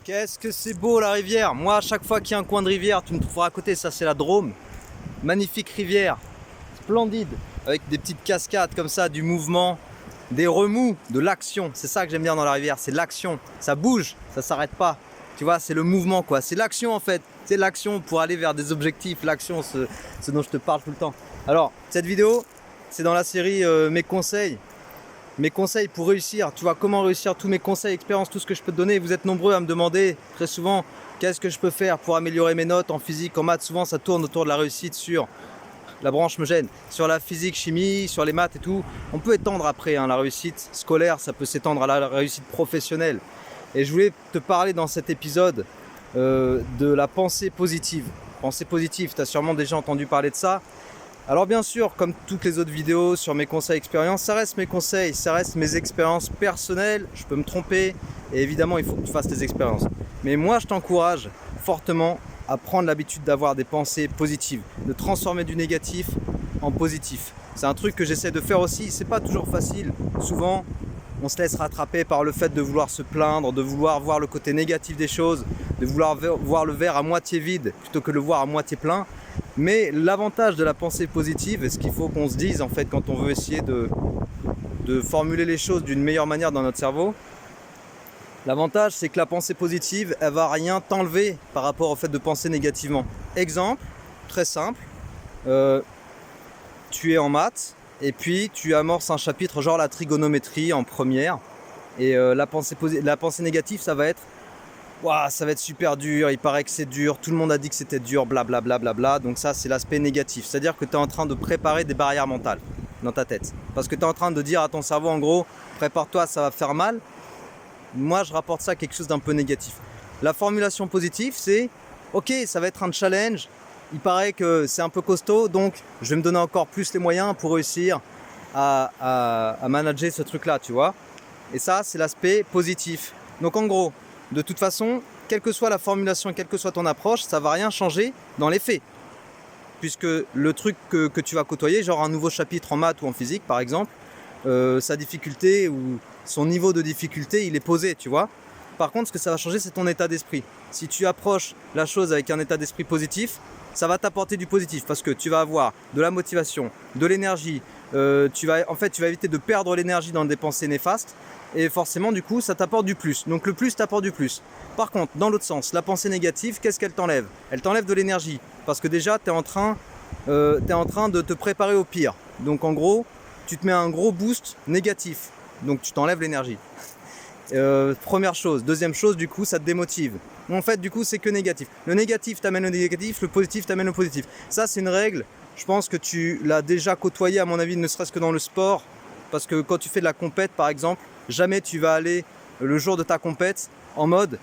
Qu'est-ce que c'est beau la rivière. Moi, à chaque fois qu'il y a un coin de rivière, tu me trouveras à côté. Ça, c'est la Drôme. Magnifique rivière, splendide, avec des petites cascades comme ça, du mouvement, des remous, de l'action. C'est ça que j'aime bien dans la rivière, c'est l'action. Ça bouge, ça s'arrête pas. Tu vois, c'est le mouvement quoi. C'est l'action en fait. C'est l'action pour aller vers des objectifs. L'action, ce dont je te parle tout le temps. Alors, cette vidéo, c'est dans la série mes conseils. Mes conseils pour réussir, tu vois, comment réussir, tous mes conseils, expériences, tout ce que je peux te donner. Vous êtes nombreux à me demander très souvent qu'est-ce que je peux faire pour améliorer mes notes en physique, en maths. Souvent ça tourne autour de la réussite sur la branche me gêne, sur la physique, chimie, sur les maths et tout. On peut étendre après la réussite scolaire, ça peut s'étendre à la réussite professionnelle. Et je voulais te parler dans cet épisode de la pensée positive. Pensée positive, tu as sûrement déjà entendu parler de ça. Alors bien sûr, comme toutes les autres vidéos sur mes conseils expériences, ça reste mes conseils, ça reste mes expériences personnelles, je peux me tromper et évidemment il faut que tu fasses tes expériences. Mais moi je t'encourage fortement à prendre l'habitude d'avoir des pensées positives, de transformer du négatif en positif. C'est un truc que j'essaie de faire aussi, c'est pas toujours facile. Souvent on se laisse rattraper par le fait de vouloir se plaindre, de vouloir voir le côté négatif des choses, de vouloir voir le verre à moitié vide plutôt que le voir à moitié plein. Mais l'avantage de la pensée positive, et ce qu'il faut qu'on se dise en fait quand on veut essayer de formuler les choses d'une meilleure manière dans notre cerveau, l'avantage c'est que la pensée positive, elle va rien t'enlever par rapport au fait de penser négativement. Exemple, très simple, tu es en maths et puis tu amorces un chapitre genre la trigonométrie en première et la pensée négative ça va être ouah, ça va être super dur, il paraît que c'est dur, tout le monde a dit que c'était dur, blablabla. Bla, bla, bla. Donc ça, c'est l'aspect négatif. C'est-à-dire que tu es en train de préparer des barrières mentales dans ta tête. Parce que tu es en train de dire à ton cerveau, en gros, prépare-toi, ça va faire mal. Moi, je rapporte ça à quelque chose d'un peu négatif. La formulation positive, c'est ok, ça va être un challenge, il paraît que c'est un peu costaud, donc je vais me donner encore plus les moyens pour réussir à manager ce truc-là, tu vois. Et ça, c'est l'aspect positif. Donc en gros, de toute façon, quelle que soit la formulation, quelle que soit ton approche, ça ne va rien changer dans les faits. Puisque le truc que tu vas côtoyer, genre un nouveau chapitre en maths ou en physique par exemple, sa difficulté ou son niveau de difficulté, il est posé, tu vois. Par contre, ce que ça va changer, c'est ton état d'esprit. Si tu approches la chose avec un état d'esprit positif, ça va t'apporter du positif parce que tu vas avoir de la motivation, de l'énergie. Tu vas éviter de perdre l'énergie dans des pensées néfastes. Et forcément, du coup, ça t'apporte du plus. Donc le plus t'apporte du plus. Par contre, dans l'autre sens, la pensée négative, qu'est-ce qu'elle t'enlève? Elle t'enlève de l'énergie. Parce que déjà, tu es en train de te préparer au pire. Donc en gros, tu te mets un gros boost négatif. Donc tu t'enlèves l'énergie. Première chose. Deuxième chose, du coup, ça te démotive. En fait, du coup, c'est que négatif. Le négatif t'amène au négatif, le positif t'amène au positif. Ça, c'est une règle. Je pense que tu l'as déjà côtoyé, à mon avis, ne serait-ce que dans le sport. Parce que quand tu fais de la compète, par exemple, jamais tu vas aller le jour de ta compète en mode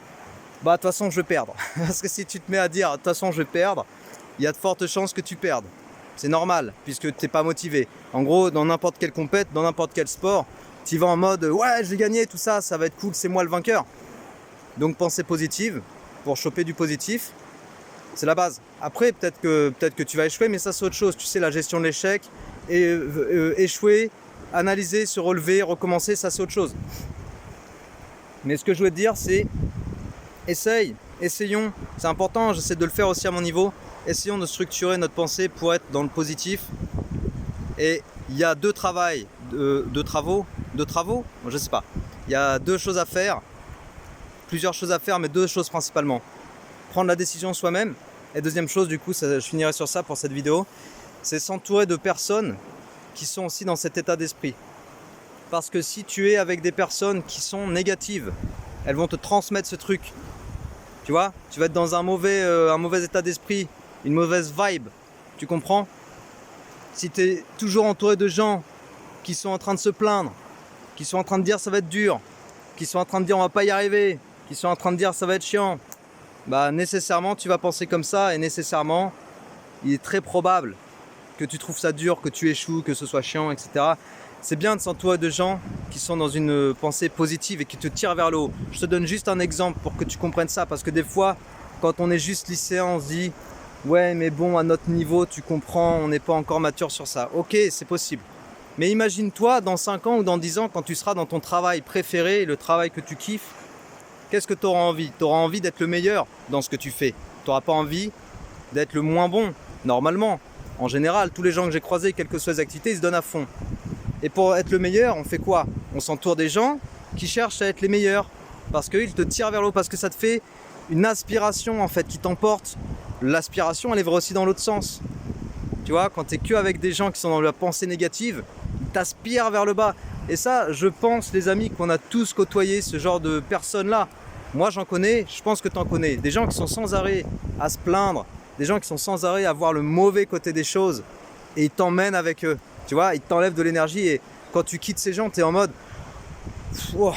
bah de toute façon je vais perdre. Parce que si tu te mets à dire de toute façon je vais perdre, il y a de fortes chances que tu perdes. C'est normal puisque tu n'es pas motivé. En gros, dans n'importe quelle compète, dans n'importe quel sport, tu vas en mode ouais je vais gagner, tout ça, ça va être cool, c'est moi le vainqueur. Donc pensée positive pour choper du positif, c'est la base. Après peut-être que tu vas échouer, mais ça c'est autre chose. Tu sais, la gestion de l'échec et échouer, analyser, se relever, recommencer, ça c'est autre chose. Mais ce que je voulais te dire, c'est essayons, c'est important, j'essaie de le faire aussi à mon niveau, essayons de structurer notre pensée pour être dans le positif. Et il y a deux travaux, je sais pas. Il y a deux choses à faire, plusieurs choses à faire, mais deux choses principalement. Prendre la décision soi-même, et deuxième chose, du coup, je finirai sur ça pour cette vidéo, c'est s'entourer de personnes qui sont aussi dans cet état d'esprit. Parce que si tu es avec des personnes qui sont négatives, elles vont te transmettre ce truc. Tu vois, tu vas être dans un mauvais état d'esprit, une mauvaise vibe. Tu comprends? Si tu es toujours entouré de gens qui sont en train de se plaindre, qui sont en train de dire ça va être dur, qui sont en train de dire on va pas y arriver, qui sont en train de dire ça va être chiant, bah nécessairement tu vas penser comme ça et nécessairement il est très probable que tu trouves ça dur, que tu échoues, que ce soit chiant, etc. C'est bien de s'entourer de gens qui sont dans une pensée positive et qui te tirent vers le haut. Je te donne juste un exemple pour que tu comprennes ça, parce que des fois, quand on est juste lycéen, on se dit « Ouais, mais bon, à notre niveau, tu comprends, on n'est pas encore mature sur ça. » Ok, c'est possible. Mais imagine-toi dans 5 ans ou dans 10 ans, quand tu seras dans ton travail préféré, le travail que tu kiffes, qu'est-ce que tu auras envie? Tu auras envie d'être le meilleur dans ce que tu fais. Tu n'auras pas envie d'être le moins bon, normalement. En général, tous les gens que j'ai croisés, quelles que soient les activités, ils se donnent à fond. Et pour être le meilleur, on fait quoi? On s'entoure des gens qui cherchent à être les meilleurs. Parce qu'ils te tirent vers le haut, parce que ça te fait une aspiration en fait qui t'emporte. L'aspiration, elle est vraie aussi dans l'autre sens. Tu vois, quand tu es que avec des gens qui sont dans la pensée négative, ils t'aspirent vers le bas. Et ça, je pense, les amis, qu'on a tous côtoyé ce genre de personnes-là. Moi, j'en connais, je pense que tu en connais. Des gens qui sont sans arrêt à se plaindre, des gens qui sont sans arrêt à voir le mauvais côté des choses. Et ils t'emmènent avec eux. Tu vois, ils t'enlèvent de l'énergie. Et quand tu quittes ces gens, tu es en mode... Oh,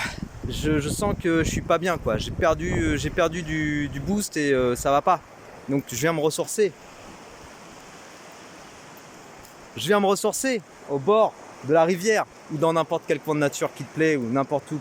je sens que je suis pas bien, quoi. J'ai perdu du boost et ça va pas. Donc je viens me ressourcer. Je viens me ressourcer au bord de la rivière ou dans n'importe quel coin de nature qui te plaît ou n'importe où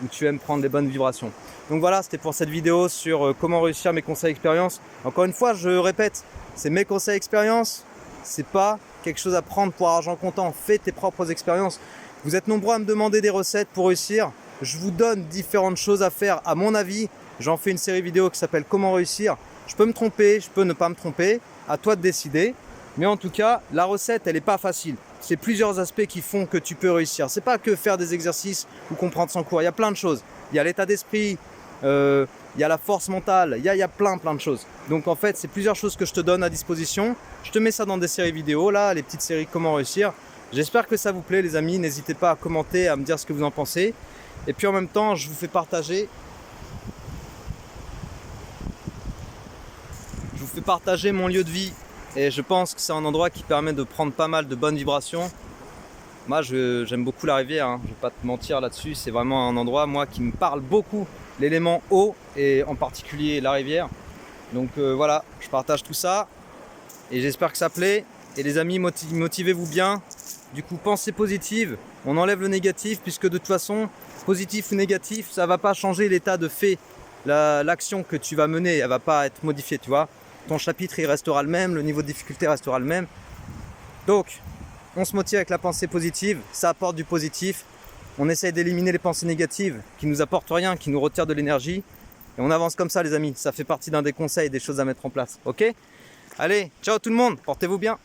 où tu aimes prendre des bonnes vibrations. Donc voilà, c'était pour cette vidéo sur comment réussir mes conseils expérience. Encore une fois, je répète, c'est mes conseils expérience, c'est pas quelque chose à prendre pour argent comptant. Fais tes propres expériences. Vous êtes nombreux à me demander des recettes pour réussir. Je vous donne différentes choses à faire à mon avis. J'en fais une série vidéo qui s'appelle Comment réussir. Je peux me tromper, je peux ne pas me tromper. À toi de décider. Mais en tout cas, la recette, elle n'est pas facile. C'est plusieurs aspects qui font que tu peux réussir. C'est pas que faire des exercices ou comprendre son cours. Il y a plein de choses. Il y a l'état d'esprit, il y a la force mentale, il y a plein de choses. Donc en fait, c'est plusieurs choses que je te donne à disposition. Je te mets ça dans des séries vidéo, là, les petites séries Comment réussir. J'espère que ça vous plaît, les amis. N'hésitez pas à commenter, à me dire ce que vous en pensez. Et puis en même temps, je vous fais partager mon lieu de vie. Et je pense que c'est un endroit qui permet de prendre pas mal de bonnes vibrations. Moi, j'aime beaucoup la rivière, hein. Je ne vais pas te mentir là-dessus. C'est vraiment un endroit, moi, qui me parle beaucoup. L'élément eau et en particulier la rivière. Donc voilà, je partage tout ça. Et j'espère que ça plaît. Et les amis, motivez-vous bien. Du coup, pensée positive. On enlève le négatif puisque de toute façon, positif ou négatif, ça ne va pas changer l'état de fait. L'action que tu vas mener, elle ne va pas être modifiée, tu vois. Ton chapitre, il restera le même, le niveau de difficulté restera le même. Donc, on se motive avec la pensée positive, ça apporte du positif. On essaye d'éliminer les pensées négatives qui nous apportent rien, qui nous retirent de l'énergie. Et on avance comme ça, les amis. Ça fait partie d'un des conseils, des choses à mettre en place. Ok? Allez, ciao tout le monde, portez-vous bien.